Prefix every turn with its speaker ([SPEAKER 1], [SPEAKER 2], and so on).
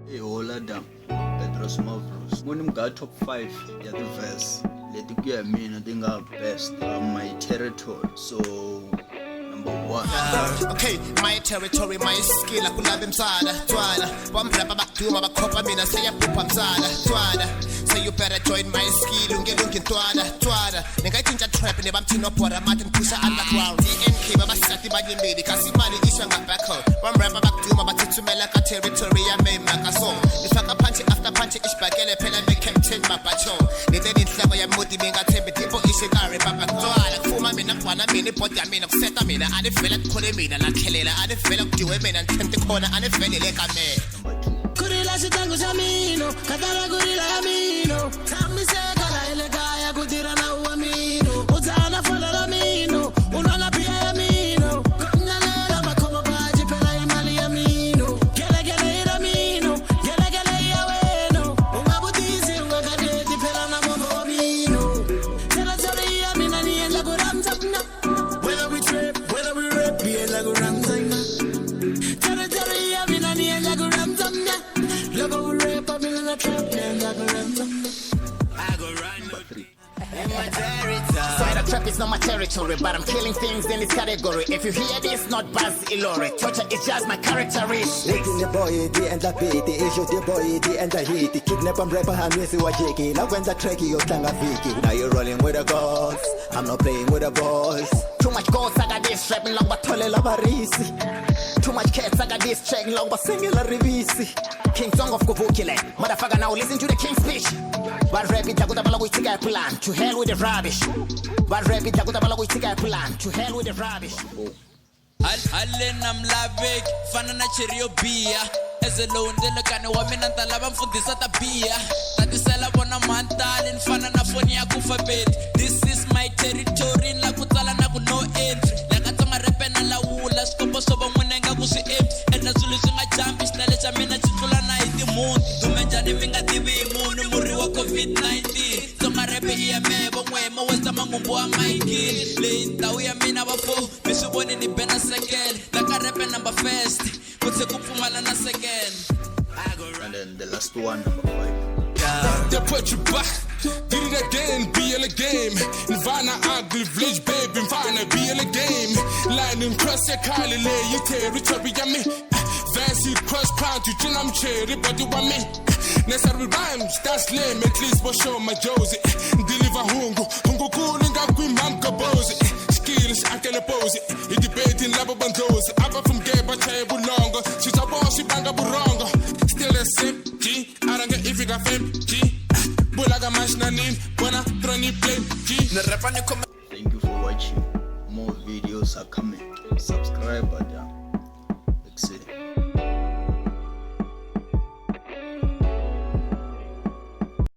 [SPEAKER 1] Hey, hola dam, Petros Mavros. When got top 5, yeah, the verse. Let it get me, I think I'm best. My territory. So, number 1.
[SPEAKER 2] Okay, my territory, my skill. I could love him, Twada. One rapper back to my copper, I say, Pupam Twada. So you better join my skill, looking Twada. Nigga, I think I trap in the Bantino Pora, Martin Pusha underground. DNK, Baba Sati, Badi, Medi, Casimani, Ishanga back home. One rapper back to my Titumela territory, I made my song. If I can punch it after punch it, it's back and a pen and make him change my pacho. They didn't say I am motivating a temper, people issue Gary, Papa Twada. For my minute, 1 minute, but I mean, upset a minute, and if I could have made and I kill it, and if I do a minute, and 10 corner, and if I like a man.
[SPEAKER 3] Kurila sitangu jamino, katara kurila yamino. Tami segala ile kaya kutira na uamino. Utana fola lamino, unana pia yamino. Kanyalela makoma baji pela imali yamino. Gele gele iramino, gele gele yaweno. Ungabutizi ungakadeti pela na momo wamino. Tela tori yamina ni enda kuramzamna. Whether we trip, whether we rap, we enda kuramzamna. Tela tori yamina ni enda kuramzamna. I go run.
[SPEAKER 1] Number 3.
[SPEAKER 2] In my territory. Side of trap is not my territory, but I'm killing things in this category. If you hear this, not Buzz Ilori. Torture is just my characteristic.
[SPEAKER 4] Dboy and the beat, issue Dboy and the hit. Kidnap and rapper, I'm missing what Jake. Now when the track you Tsonga Viki. Now you're rolling with the ghost. I'm not playing with the boys.
[SPEAKER 2] Too much ghosts, I got this trapping long but tole labarisi. Too much cats, I got this track long but singular revisi. King Song of Kuvukile. Motherfucker, now listen to the king's speech. But rap it, Jagutabala, we take a plan. To hell with the rubbish. But rap it, Jagutabala, we take a plan. To hell with the rubbish.
[SPEAKER 5] Allen mlavek fana na cherio bia ezelondele kane wa mina ntalava mfundisa tabia tatisela bona mantalin fana na foni ya kufabet. This is my territory la kutsala na ku no entry la ka Tsonga repe na lawula skopo so van'wina nga ku swi empty ena swilo swi nga jambi xinale xa mina xi tlula na hi timuti dumenjani mi nga tivi munhu murhi wa COVID-19 Tsonga repe i ya mevo n'wema westa mangumbu wa maikini leyi ndhawu ya mina vafo mi swi voni ni bena second laka repe number first kutse ku pfumala na second.
[SPEAKER 1] And then the last one, number 5.
[SPEAKER 6] They put you back, did it again, be in the game. Nvana ugly village baby, Nvana be in the game. Lightning cross your Kali lay you territory yummy. Fancy cross crown to I'm cherry, but you want me. Necessary rhymes, that's lame, at least for show my Josie. Deliver hungo cooling up with Mamka Bozy. Skills, I can oppose it. He debating lava bandos. Up from gay, but table longer. She's a boss, she banga buronga. Still the same G. I don't get if you got fame G. Bulaga Mashnanin, Bona, Troni Play G.
[SPEAKER 1] Thank you for watching. More videos are coming. Subscribe,